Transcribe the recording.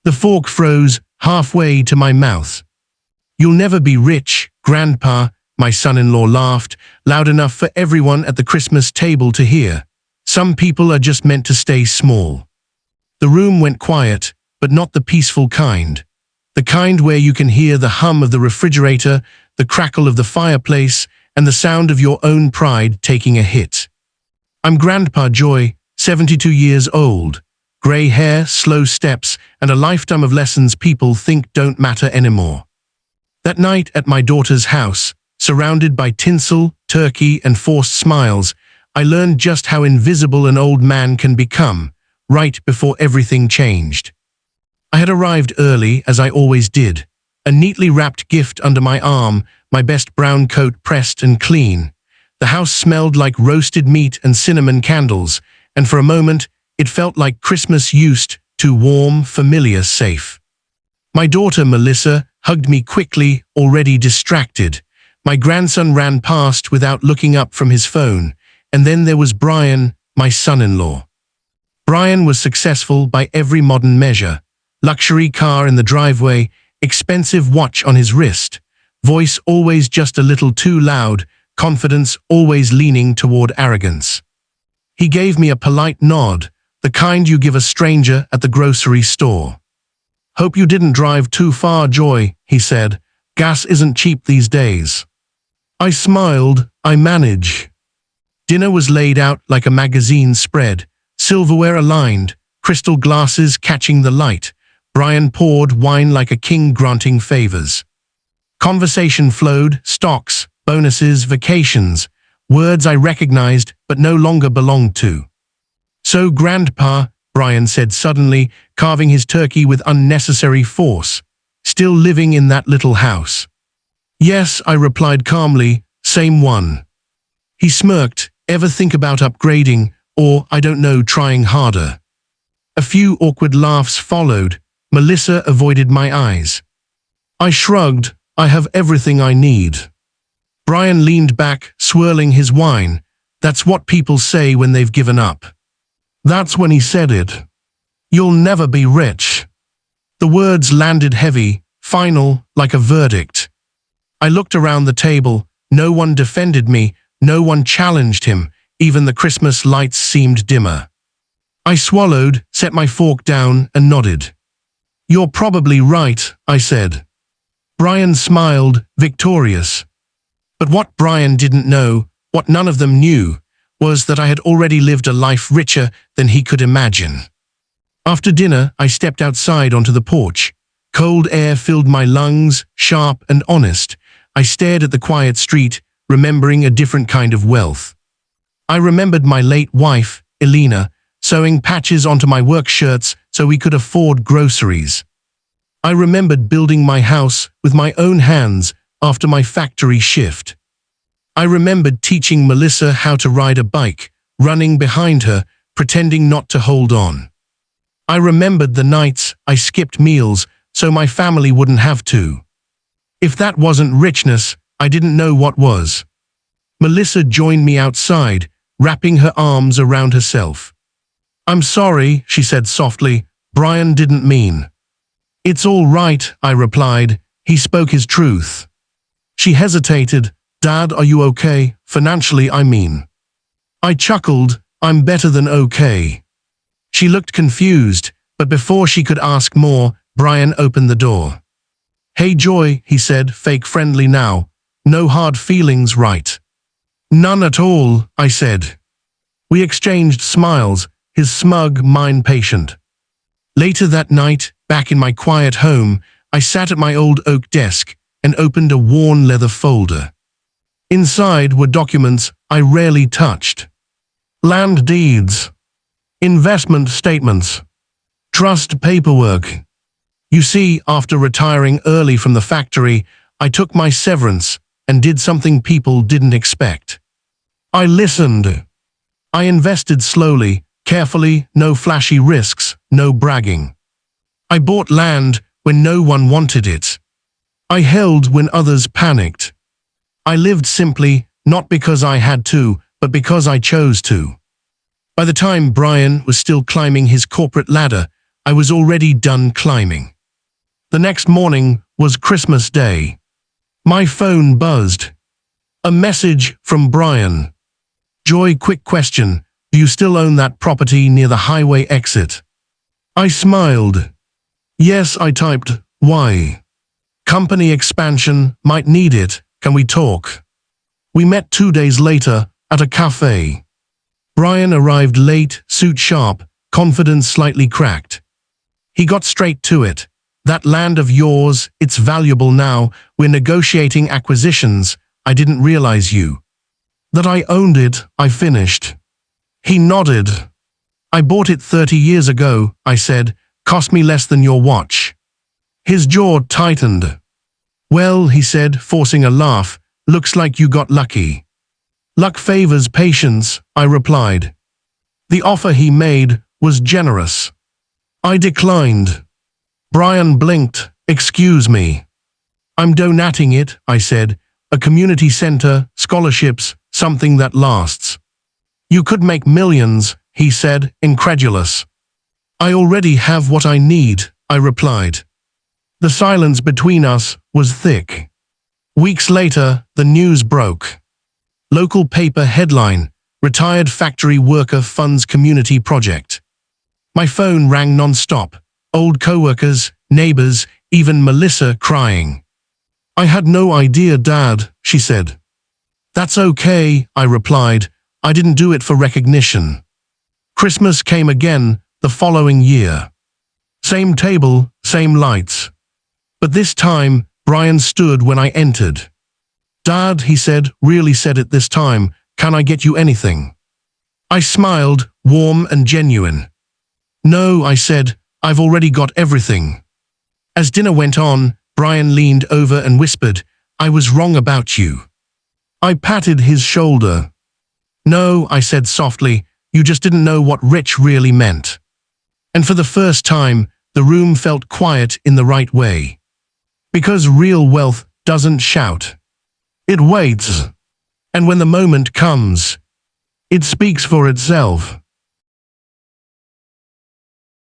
The fork froze halfway to my mouth. "You'll never be rich, Grandpa," my son-in-law laughed, loud enough for everyone at the Christmas table to hear. "Some people are just meant to stay small." The room went quiet, but not the peaceful kind. The kind where you can hear the hum of the refrigerator, the crackle of the fireplace, and the sound of your own pride taking a hit. I'm Grandpa Joy, 72 years old. Grey hair, slow steps, and a lifetime of lessons people think don't matter anymore. That night at my daughter's house, surrounded by tinsel, turkey, and forced smiles, I learned just how invisible an old man can become, right before everything changed. I had arrived early, as I always did, a neatly wrapped gift under my arm, my best brown coat pressed and clean. The house smelled like roasted meat and cinnamon candles, and for a moment, it felt like Christmas used to, warm, familiar, safe. My daughter, Melissa, hugged me quickly, already distracted. My grandson ran past without looking up from his phone, and then there was Brian, my son-in-law. Brian was successful by every modern measure. Luxury car in the driveway, expensive watch on his wrist, voice always just a little too loud, confidence always leaning toward arrogance. He gave me a polite nod, the kind you give a stranger at the grocery store. "Hope you didn't drive too far, Joy," he said. "Gas isn't cheap these days." I smiled. I manage. Dinner was laid out like a magazine spread, silverware aligned, crystal glasses catching the light. Brian poured wine like a king granting favors. Conversation flowed, stocks, bonuses, vacations, words I recognized but no longer belonged to. "So, Grandpa," Brian said suddenly, carving his turkey with unnecessary force, "still living in that little house?" "Yes," I replied calmly, "same one." He smirked. "Ever think about upgrading, or, I don't know, trying harder?" A few awkward laughs followed. Melissa avoided my eyes. I shrugged. "I have everything I need." Brian leaned back, swirling his wine. "That's what people say when they've given up." That's when he said it. "You'll never be rich." The words landed heavy, final, like a verdict. I looked around the table. No one defended me, no one challenged him, even the Christmas lights seemed dimmer. I swallowed, set my fork down, and nodded. "You're probably right," I said. Brian smiled, victorious. But what Brian didn't know, what none of them knew, was that I had already lived a life richer than he could imagine. After dinner, I stepped outside onto the porch. Cold air filled my lungs, sharp and honest. I stared at the quiet street, remembering a different kind of wealth. I remembered my late wife, Elena, sewing patches onto my work shirts so we could afford groceries. I remembered building my house with my own hands after my factory shift. I remembered teaching Melissa how to ride a bike, running behind her, pretending not to hold on. I remembered the nights I skipped meals so my family wouldn't have to. If that wasn't richness, I didn't know what was. Melissa joined me outside, wrapping her arms around herself. "I'm sorry," she said softly. "Brian didn't mean." "It's all right," I replied. "He spoke his truth." She hesitated. "Dad, are you okay? Financially, I mean." I chuckled. "I'm better than okay." She looked confused, but before she could ask more, Brian opened the door. "Hey, Joy," he said, fake friendly now. "No hard feelings, right?" "None at all," I said. We exchanged smiles, his smug, mine patient. Later that night, back in my quiet home, I sat at my old oak desk and opened a worn leather folder. Inside were documents I rarely touched. Land deeds, investment statements, trust paperwork. You see, after retiring early from the factory, I took my severance and did something people didn't expect. I listened. I invested slowly, carefully, no flashy risks, no bragging. I bought land when no one wanted it. I held when others panicked. I lived simply, not because I had to, but because I chose to. By the time Brian was still climbing his corporate ladder, I was already done climbing. The next morning was Christmas Day. My phone buzzed. A message from Brian. Joy, quick question. Do you still own that property near the highway exit? I smiled. Yes, I typed. Why? Company expansion, might need it. Can we talk? We met 2 days later at a cafe. Brian arrived late, suit sharp, confidence slightly cracked. He got straight to it. That land of yours, it's valuable now. We're negotiating acquisitions. I didn't realize you. That I owned it, I finished. He nodded. I bought it 30 years ago, I said. Cost me less than your watch. His jaw tightened. Well, he said, forcing a laugh, looks like you got lucky. Luck favors patience, I replied. The offer he made was generous. I declined. Brian blinked. Excuse me. I'm donating it, I said. A community center, scholarships, something that lasts. You could make millions, he said, incredulous. I already have what I need, I replied. The silence between us was thick. Weeks later, the news broke. Local paper headline, Retired Factory Worker Funds Community Project. My phone rang non-stop. Old co-workers, neighbors, even Melissa crying. I had no idea, Dad, she said. That's okay, I replied. I didn't do it for recognition. Christmas came again, the following year. Same table, same lights. But this time, Brian stood when I entered. Dad, he said, really said it this time, can I get you anything? I smiled, warm and genuine. No, I said, I've already got everything. As dinner went on, Brian leaned over and whispered, I was wrong about you. I patted his shoulder. No, I said softly, you just didn't know what rich really meant. And for the first time, the room felt quiet in the right way. Because real wealth doesn't shout. It waits. And when the moment comes, it speaks for itself.